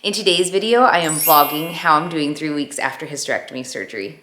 In today's video, I am vlogging how I'm doing 3 weeks after hysterectomy surgery.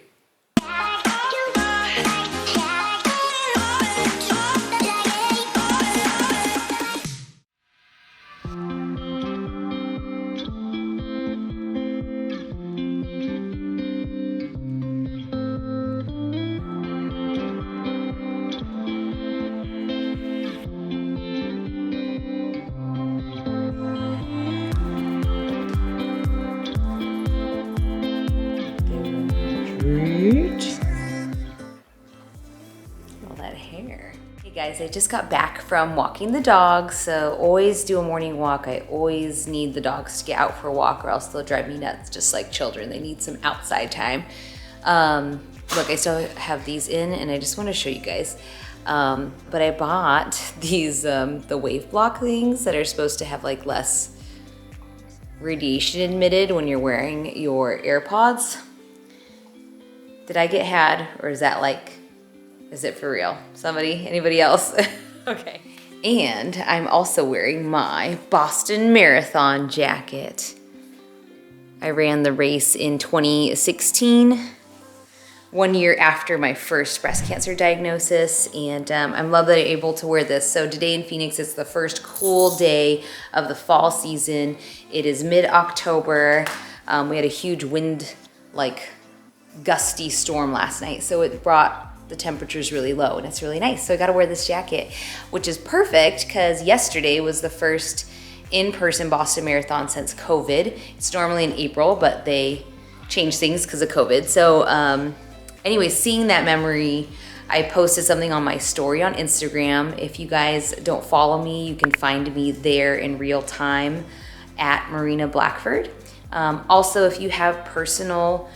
All that hair. Hey guys, I just got back from walking the dogs, so always do a morning walk. I always need the dogs to get out for a walk or else they'll drive me nuts, just like children. They need some outside time. Look, I still have these in and I just want to show you guys. But I bought these, the wave block things that are supposed to have like less radiation emitted when you're wearing your AirPods. Did I get had, or is that like, is it for real? Anybody else? Okay. And I'm also wearing my Boston Marathon jacket. I ran the race in 2016, 1 year after my first breast cancer diagnosis, and I'm love that I'm able to wear this. So today in Phoenix, it's the first cool day of the fall season. It is mid-October. We had a huge wind, like gusty storm last night, so it brought the temperatures really low and it's really nice. So I got to wear this jacket, which is perfect because yesterday was the first in-person Boston Marathon since COVID. It's normally in April, but they changed things because of COVID. So anyway, seeing that memory, I posted something on my story on Instagram. If you guys don't follow me, you can find me there in real time at Marina Blackford. Also, if you have personal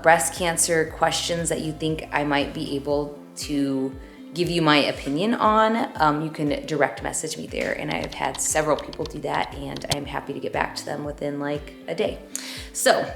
breast cancer questions that you think I might be able to give you my opinion on, you can direct message me there. And I've had several people do that and I'm happy to get back to them within like a day. So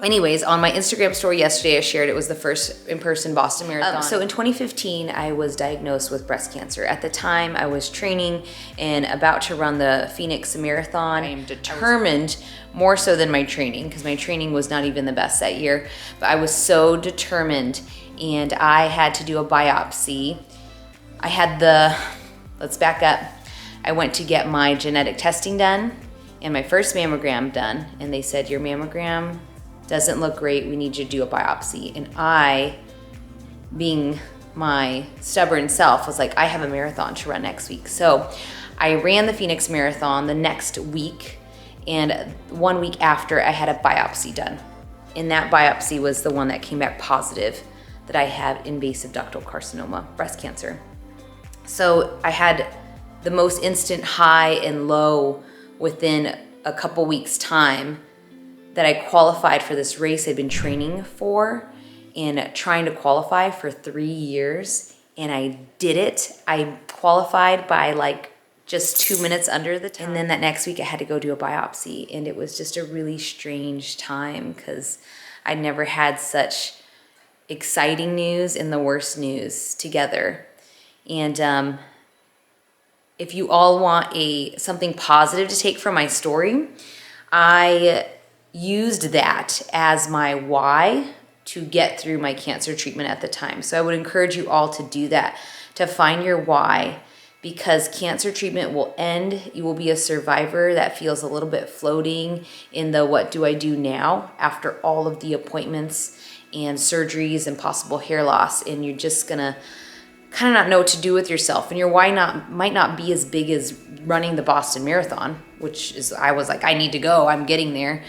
anyways, on my Instagram story yesterday, I shared it was the first in-person Boston Marathon. So in 2015, I was diagnosed with breast cancer. At the time, I was training and about to run the Phoenix Marathon. I am determined, more so than my training, because my training was not even the best that year, but I was so determined and I had to do a biopsy. Let's back up. I went to get my genetic testing done and my first mammogram done, and they said, your mammogram doesn't look great, we need you to do a biopsy. And I, being my stubborn self, was like, I have a marathon to run next week. So I ran the Phoenix Marathon the next week, and 1 week after I had a biopsy done. And that biopsy was the one that came back positive that I had invasive ductal carcinoma, breast cancer. So I had the most instant high and low within a couple weeks time that I qualified for this race I'd been training for and trying to qualify for 3 years. And I did it. I qualified by like just 2 minutes under the time. And then that next week I had to go do a biopsy. And it was just a really strange time because I'd never had such exciting news and the worst news together. And if you all want something positive to take from my story, I used that as my why to get through my cancer treatment at the time. So I would encourage you all to do that, to find your why, because cancer treatment will end. You will be a survivor that feels a little bit floating in the what do I do now after all of the appointments and surgeries and possible hair loss, and you're just gonna kind of not know what to do with yourself. And your why might not be as big as running the Boston Marathon, which is, I was like, I need to go, I'm getting there.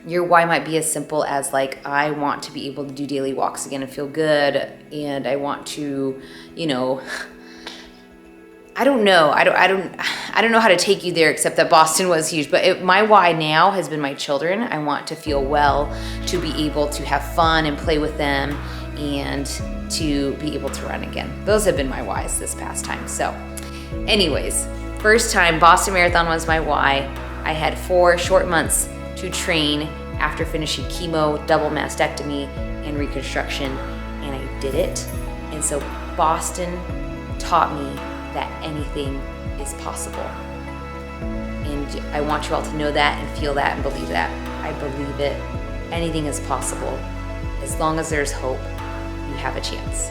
Your why might be as simple as like, I want to be able to do daily walks again and feel good, and I want to, you know, I don't know how to take you there, except that Boston was huge. But my why now has been my children. I want to feel well, to be able to have fun and play with them, and to be able to run again. Those have been my whys this past time. So anyways, first time Boston Marathon was my why. I had 4 short months to train after finishing chemo, double mastectomy, and reconstruction, and I did it. And so Boston taught me that anything is possible. And I want you all to know that and feel that and believe that. I believe it. Anything is possible. As long as there's hope, you have a chance.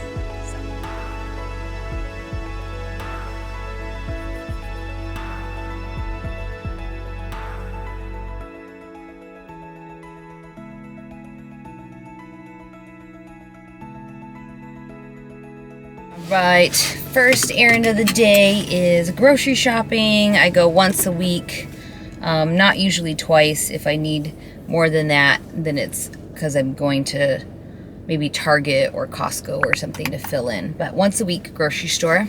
Right, first errand of the day is grocery shopping. I go once a week, not usually twice. If I need more than that, then it's because I'm going to maybe Target or Costco or something to fill in. But once a week, grocery store.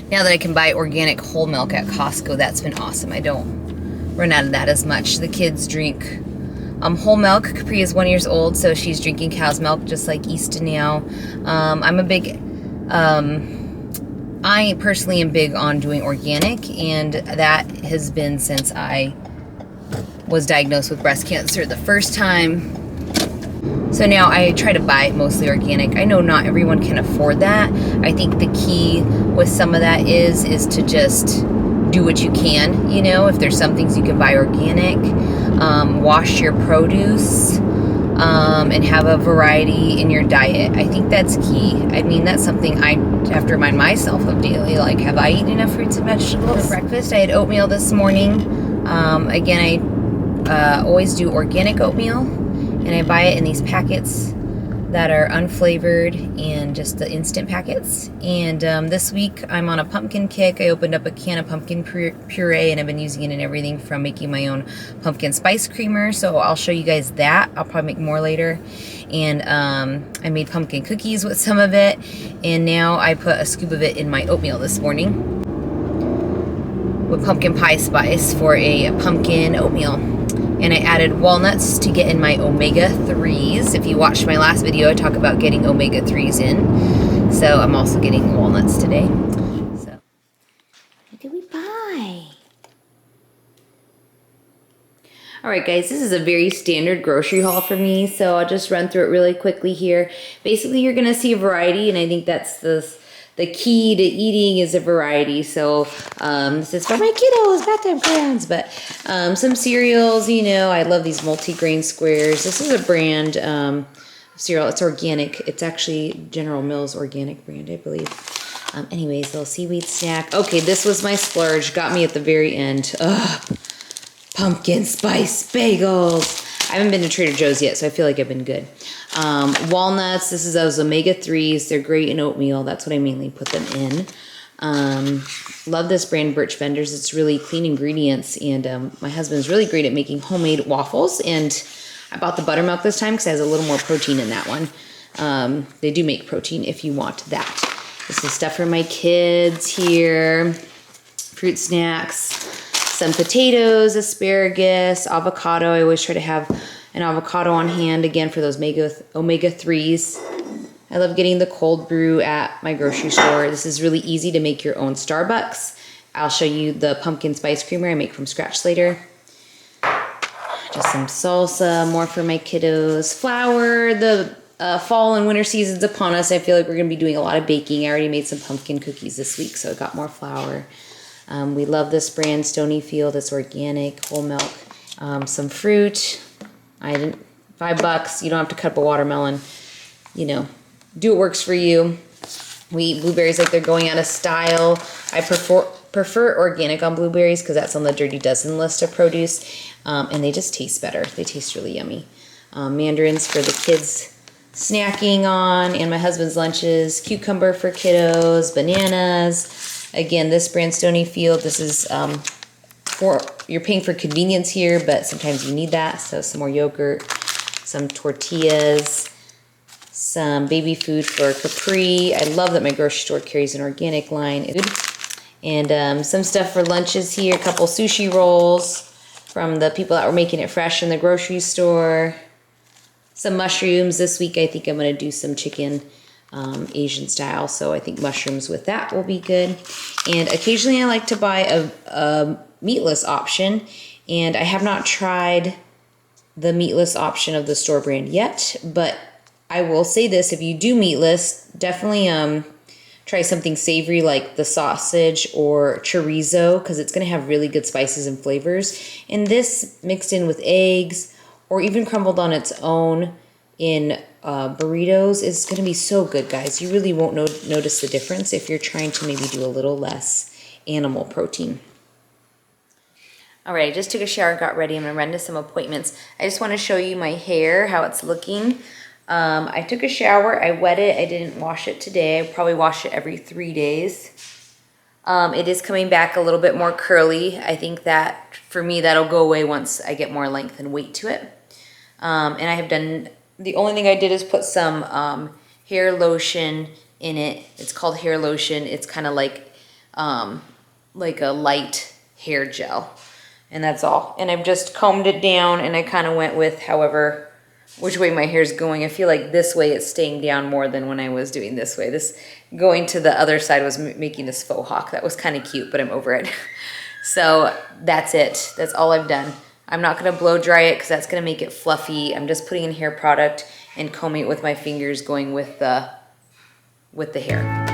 Now that I can buy organic whole milk at Costco, that's been awesome. I don't run out of that as much. The kids drink whole milk. Capri is 1 year old, so she's drinking cow's milk just like Easton now. I'm a big... I personally am big on doing organic, and that has been since I was diagnosed with breast cancer the first time. So now I try to buy mostly organic. I know not everyone can afford that. I think the key with some of that is to just do what you can. You know, if there's some things you can buy organic, wash your produce, and have a variety in your diet. I think that's key. I mean, that's something I have to remind myself of daily. Like, have I eaten enough fruits and vegetables? For breakfast, I had oatmeal this morning. Again, I always do organic oatmeal, and I buy it in these packets that are unflavored and just the instant packets. And this week I'm on a pumpkin kick. I opened up a can of pumpkin puree, and I've been using it in everything from making my own pumpkin spice creamer. So I'll show you guys that. I'll probably make more later. And I made pumpkin cookies with some of it, and now I put a scoop of it in my oatmeal this morning with pumpkin pie spice for a pumpkin oatmeal. And I added walnuts to get in my omega-3s. If you watched my last video, I talk about getting omega-3s in. So I'm also getting walnuts today. So, what did we buy? All right, guys, this is a very standard grocery haul for me, so I'll just run through it really quickly here. Basically, you're gonna see a variety, and I think that's the key to eating is a variety. So this is for my kiddos, bath crayons, but some cereals, you know, I love these multi-grain squares. This is a brand cereal, it's organic. It's actually General Mills organic brand, I believe. Anyways, little seaweed snack. Okay, this was my splurge, got me at the very end. Ugh, pumpkin spice bagels. I haven't been to Trader Joe's yet, so I feel like I've been good. Walnuts, this is those omega-3s. They're great in oatmeal. That's what I mainly put them in. Love this brand, Birch Benders. It's really clean ingredients, and my husband's really great at making homemade waffles, and I bought the buttermilk this time because it has a little more protein in that one. They do make protein if you want that. This is stuff for my kids here. Fruit snacks. Some potatoes, asparagus, avocado. I always try to have an avocado on hand, again, for those omega-3s. I love getting the cold brew at my grocery store. This is really easy to make your own Starbucks. I'll show you the pumpkin spice creamer I make from scratch later. Just some salsa, more for my kiddos. Flour, the fall and winter season's upon us. I feel like we're gonna be doing a lot of baking. I already made some pumpkin cookies this week, so I got more flour. We love this brand, Stonyfield. It's organic, whole milk. Some fruit. $5. You don't have to cut up a watermelon. You know, do what works for you. We eat blueberries like they're going out of style. I prefer organic on blueberries because that's on the Dirty Dozen list of produce. And they just taste better. They taste really yummy. Mandarins for the kids snacking on, and my husband's lunches. Cucumber for kiddos, bananas. Again, this brand, Stonyfield, this is you're paying for convenience here, but sometimes you need that. So some more yogurt, some tortillas, some baby food for Capri. I love that my grocery store carries an organic line. And some stuff for lunches here, a couple sushi rolls from the people that were making it fresh in the grocery store. Some mushrooms. This week I think I'm going to do some chicken Asian style, so I think mushrooms with that will be good. And occasionally I like to buy a meatless option, and I have not tried the meatless option of the store brand yet, but I will say this: if you do meatless, definitely try something savory like the sausage or chorizo, because it's going to have really good spices and flavors. And this mixed in with eggs or even crumbled on its own in burritos is going to be so good, guys. You really won't notice the difference if you're trying to maybe do a little less animal protein. All right, I just took a shower, got ready. I'm going to run to some appointments. I just want to show you my hair, how it's looking. I took a shower, I wet it, I didn't wash it today. I probably wash it every 3 days. It is coming back a little bit more curly. I think that for me that'll go away once I get more length and weight to it. And I have done, the only thing I did is put some hair lotion in it. It's called hair lotion. It's kind of like a light hair gel. And that's all. And I've just combed it down and I kind of went with which way my hair's going. I feel like this way it's staying down more than when I was doing this way. This going to the other side was making this faux hawk. That was kind of cute, but I'm over it. So that's it. That's all I've done. I'm not going to blow dry it because that's going to make it fluffy. I'm just putting in hair product and combing it with my fingers, going with the hair.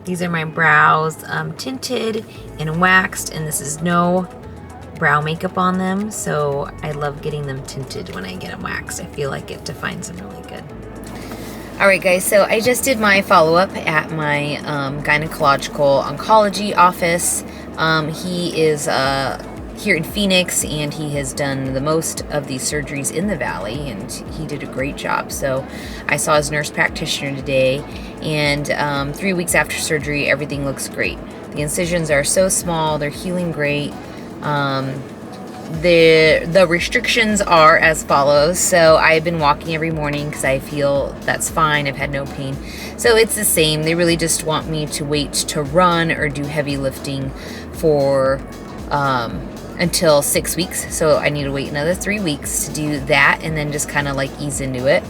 These are my brows, tinted and waxed, and this is no brow makeup on them, so I love getting them tinted when I get them waxed. I feel like it defines them really good. All right, guys, so I just did my follow-up at my gynecological oncology office. He is here in Phoenix, and he has done the most of these surgeries in the Valley, and he did a great job. So I saw his nurse practitioner today, and 3 weeks after surgery, everything looks great. The incisions are so small, they're healing great. The restrictions are as follows. So I've been walking every morning because I feel that's fine. I've had no pain. So it's the same. They really just want me to wait to run or do heavy lifting for until 6 weeks. So I need to wait another 3 weeks to do that and then just kind of like ease into it.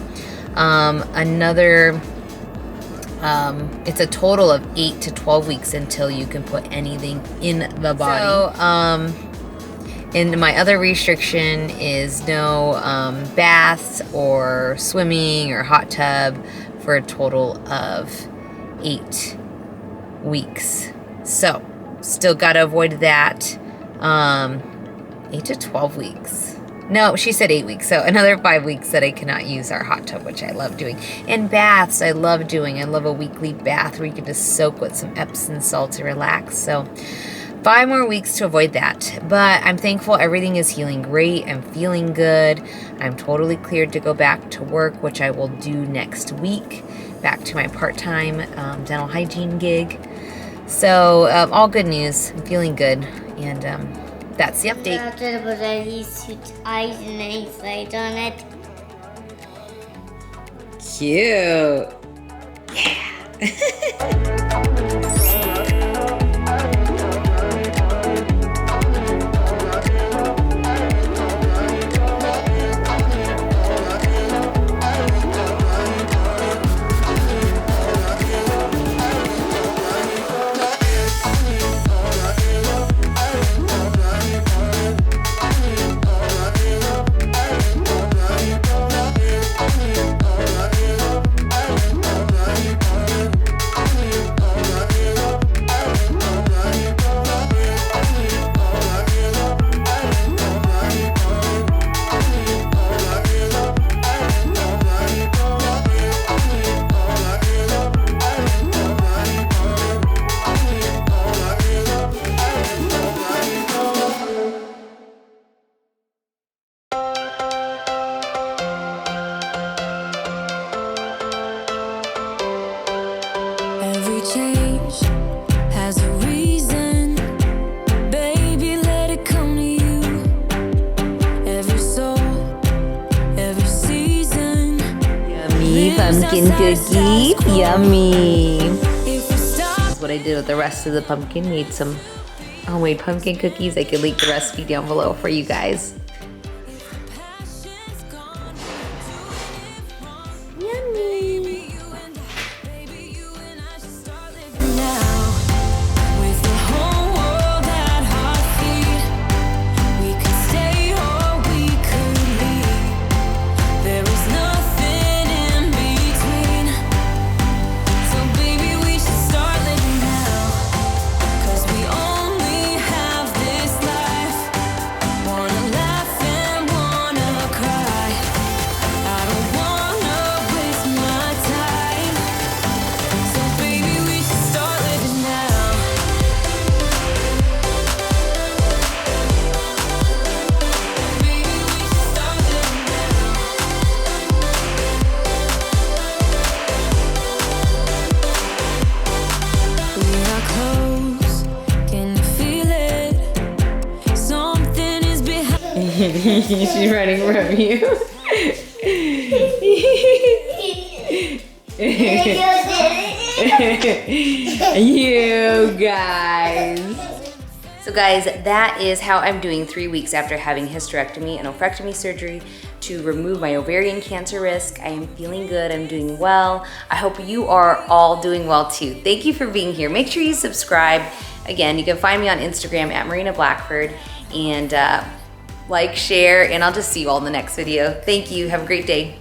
It's a total of 8 to 12 weeks until you can put anything in the body. So, and my other restriction is no baths or swimming or hot tub for a total of 8 weeks. So, still got to avoid that. 8 to 12 weeks. No, she said 8 weeks. So another 5 weeks that I cannot use our hot tub, which I love doing. And baths, I love doing. I love a weekly bath where you can just soak with some Epsom salt and relax. So 5 more weeks to avoid that. But I'm thankful everything is healing great. I'm feeling good. I'm totally cleared to go back to work, which I will do next week. Back to my part-time dental hygiene gig. So all good news. I'm feeling good. And that's the update. Cute. Yeah. Pumpkin cookie, yummy. This is what I did with the rest of the pumpkin. Made some homemade pumpkin cookies. I can link the recipe down below for you guys. Yummy. She's running from you. You guys. So guys, that is how I'm doing 3 weeks after having hysterectomy and oophorectomy surgery to remove my ovarian cancer risk. I am feeling good, I'm doing well. I hope you are all doing well too. Thank you for being here. Make sure you subscribe. Again, you can find me on Instagram at Marina Blackford, and like, share, and I'll just see you all in the next video. Thank you, have a great day.